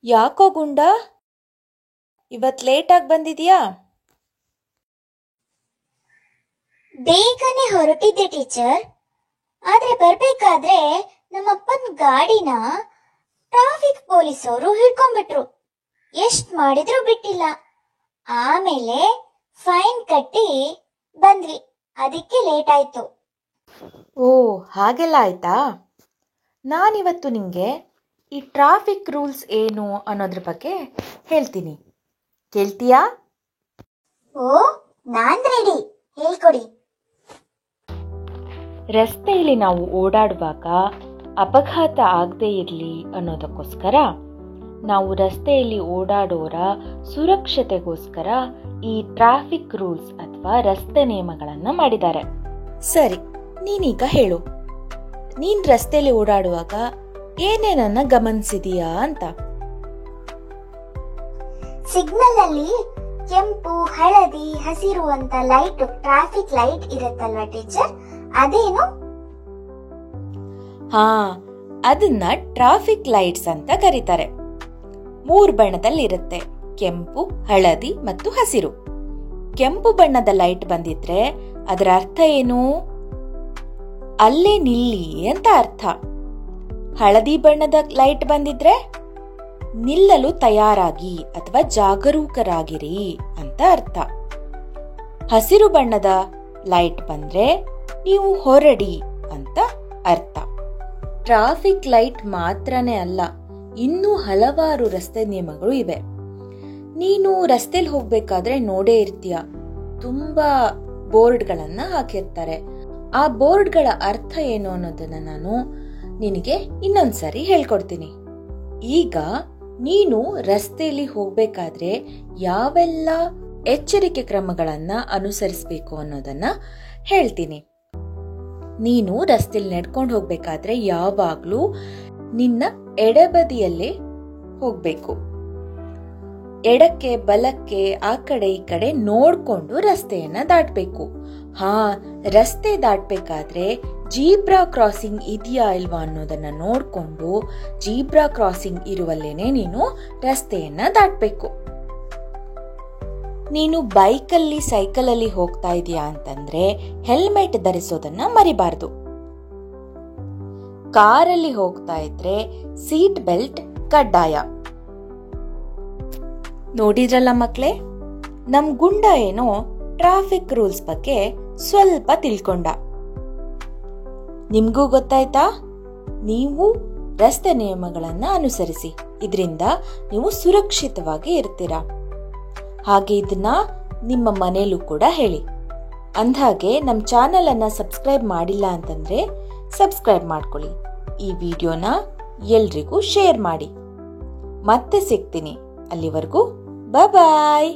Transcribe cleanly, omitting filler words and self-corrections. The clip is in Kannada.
ಯಾಕೋ ಗುಂಡ, ಇವತ್ತು ಲೇಟಾಗಿ ಬಂದಿದ್ಯಾ? ಬೇಗನೆ ಹೊರಟಿದ್ದೆ ಟೀಚರ್. ಆದ್ರೆ ಬರ್ಬೇಕಾದ್ರೆ ನಮ್ಮಪ್ಪನ ಗಾಡಿನ ಟ್ರಾಫಿಕ್ ಪೊಲೀಸವರು ಹಿಡ್ಕೊಂಡ್ಬಿಟ್ರು. ಎಷ್ಟ್ ಮಾಡಿದ್ರು ಬಿಟ್ಟಿಲ್ಲ. ಆಮೇಲೆ ಫೈನ್ ಕಟ್ಟಿ ಬಂದ್ವಿ, ಅದಕ್ಕೆ ಲೇಟ್ ಆಯ್ತು. ಓ, ಹಾಗೆಲ್ಲ ಆಯ್ತಾ? ನಾನಿವತ್ತು ನಿಮಗೆ ಈ ಟ್ರಾಫಿಕ್ ರೂಲ್ಸ್ ಏನು ಅನ್ನೋದ್ರ ಬಗ್ಗೆ ಹೇಳ್ತೀನಿ. ಕೇಳ್ತೀಯಾ? ಓ, ನಾನ್ ರೆಡಿ, ಹೇಳ್ಕೊಡಿ. ರಸ್ತೆಯಲ್ಲಿ ನಾವು ಓಡಾಡುವಾಗ ಅಪಘಾತ ಆಗದೇ ಇರಲಿ ಅನ್ನೋದಕ್ಕೋಸ್ಕರ ನಾವು ರಸ್ತೆಯಲ್ಲಿ ಓಡಾಡೋರ ಸುರಕ್ಷತೆಗೋಸ್ಕರ ಈ ಟ್ರಾಫಿಕ್ ರೂಲ್ಸ್ ಅಥವಾ ರಸ್ತೆ ನಿಯಮಗಳನ್ನು ಮಾಡಿದ್ದಾರೆ. ಸರಿ, ನೀನೀಗ ಹೇಳು, ನೀನ್ ರಸ್ತೆಯಲ್ಲಿ ಓಡಾಡುವಾಗ ಏನೇನನ್ನ ಗಮನಿಸಿದೀಯಾ ಅಂತ. ಸಿಗ್ನಲ್ ಅಲ್ಲಿ ಕೆಂಪು, ಹಳದಿ, ಹಸಿರು ಅಂತ ಲೈಟ್, ಟ್ರಾಫಿಕ್ ಲೈಟ್ ಇರುತ್ತಲ್ವಾ ಟೀಚರ್, ಅದೇನು? ಹಾ, ಅದನ್ನ ಟ್ರಾಫಿಕ್ ಲೈಟ್ಸ್ ಅಂತ ಕರೀತಾರೆ. 3 ಬಣ್ಣದಲ್ಲಿರುತ್ತೆ: ಕೆಂಪು, ಹಳದಿ ಮತ್ತು ಹಸಿರು. ಕೆಂಪು ಬಣ್ಣದ ಲೈಟ್ ಬಂದಿದ್ರೆ ಅದರ ಅರ್ಥ ಏನು? ಅಲ್ಲೇ ನಿಲ್ಲಿ ಅಂತ ಅರ್ಥ. ಹಳದಿ ಬಣ್ಣದ ಲೈಟ್ ಬಂದಿದ್ರೆ ನಿಲ್ಲಲು ತಯಾರಾಗಿ ಅಥವಾ ಜಾಗರೂಕರಾಗಿರಿ ಅಂತ ಅರ್ಥ. ಹಸಿರು ಬಣ್ಣದ ಲೈಟ್ ಬಂದ್ರೆ ನೀವು ಹೊರಡಿ ಅಂತ ಅರ್ಥ. ಟ್ರಾಫಿಕ್ ಲೈಟ್ ಮಾತ್ರನೇ ಅಲ್ಲ, ಇನ್ನೂ ಹಲವಾರು ರಸ್ತೆ ನಿಯಮಗಳು ಇವೆ. ನೀನು ರಸ್ತೆಯಲ್ಲಿ ಹೋಗ್ಬೇಕಾದ್ರೆ ನೋಡೇ ಇರ್ತೀಯ, ತುಂಬಾ ಬೋರ್ಡ್ಗಳನ್ನ ಹಾಕಿರ್ತಾರೆ. ಆ ಬೋರ್ಡ್ಗಳ ಅರ್ಥ ಏನು ಅನ್ನೋದನ್ನ ನಾನು ನಿನಗೆ ಇನ್ನೊಂದ್ಸರಿ ಹೇಳ್ಕೊಡ್ತೀನಿ. ಈಗ ನೀನು ರಸ್ತೆಯಲ್ಲಿ ಹೋಗ್ಬೇಕಾದ್ರೆ ಯಾವೆಲ್ಲ ಎಚ್ಚರಿಕೆ ಕ್ರಮಗಳನ್ನ ಅನುಸರಿಸಬೇಕು ಅನ್ನೋದನ್ನ ಹೇಳ್ತೀನಿ. ನೀನು ರಸ್ತೆಯಲ್ಲಿ ನಡ್ಕೊಂಡು ಹೋಗ್ಬೇಕಾದ್ರೆ ಯಾವಾಗ್ಲೂ ನಿನ್ನ ಎಡಬದಿಯಲ್ಲೇ ಹೋಗ್ಬೇಕು. ಎಡಕ್ಕೆ ಬಲಕ್ಕೆ ಆ ಕಡೆ ಈ ಕಡೆ ನೋಡ್ಕೊಂಡು ರಸ್ತೆಯನ್ನ ದಾಟಬೇಕು. ರಸ್ತೆ ದಾಟಬೇಕಾದ್ರೆ ಜೀಬ್ರಾ ಕ್ರಾಸಿಂಗ್ ಇದೆಯಾ ಇಲ್ವಾ ಅನ್ನೋದನ್ನ ನೋಡ್ಕೊಂಡು ಜೀಬ್ರಾ ಕ್ರಾಸಿಂಗ್ ಇರುವಲ್ಲೇನೆ ನೀನು ರಸ್ತೆಯನ್ನ ದಾಟಬೇಕು. ನೀನು ಬೈಕಲ್ಲಿ, ಸೈಕಲಲ್ಲಿ ಹೋಗ್ತಾ ಇದೀಯಾ ಅಂತಂದ್ರೆ ಹೆಲ್ಮೆಟ್ ಧರಿಸೋದನ್ನ ಮರಿಬಾರ್ದು. ಕಾರಲ್ಲಿ ಹೋಗ್ತಾ ಇದ್ರೆ ಸೀಟ್ ಬೆಲ್ಟ್ ಕಡ್ಡಾಯ. ನೋಡಿದ್ರಲ್ಲ ಮಕ್ಳೇ, ನಮ್ ಗುಂಡ ಏನೋ ಟ್ರಾಫಿಕ್ ರೂಲ್ಸ್ ಬಗ್ಗೆ ಸ್ವಲ್ಪ ತಿಳ್ಕೊಂಡ. ನಿಮ್ಗೂ ಗೊತ್ತಾಯ್ತಾ? ನೀವು ರಸ್ತೆ ನಿಯಮಗಳನ್ನ ಅನುಸರಿಸಿ, ಇದರಿಂದ ನೀವು ಸುರಕ್ಷಿತವಾಗಿ ಇರ್ತೀರಾ. ಹಾಗೆ ಇದನ್ನ ನಿಮ್ಮ ಮನೆಯಲ್ಲೂ ಕೂಡ ಹೇಳಿ. ಅಂದ್ಹಾಗೆ ನಮ್ಮ ಚಾನೆಲ್ ಅನ್ನ ಸಬ್ಸ್ಕ್ರೈಬ್ ಮಾಡಿಲ್ಲ ಅಂತಂದ್ರೆ ಸಬ್ಸ್ಕ್ರೈಬ್ ಮಾಡ್ಕೊಳ್ಳಿ. ಈ ವಿಡಿಯೋನ ಎಲ್ರಿಗೂ ಶೇರ್ ಮಾಡಿ. ಮತ್ತೆ ಸಿಗ್ತೀನಿ, ಅಲ್ಲಿವರೆಗೂ ಬಾಯ್.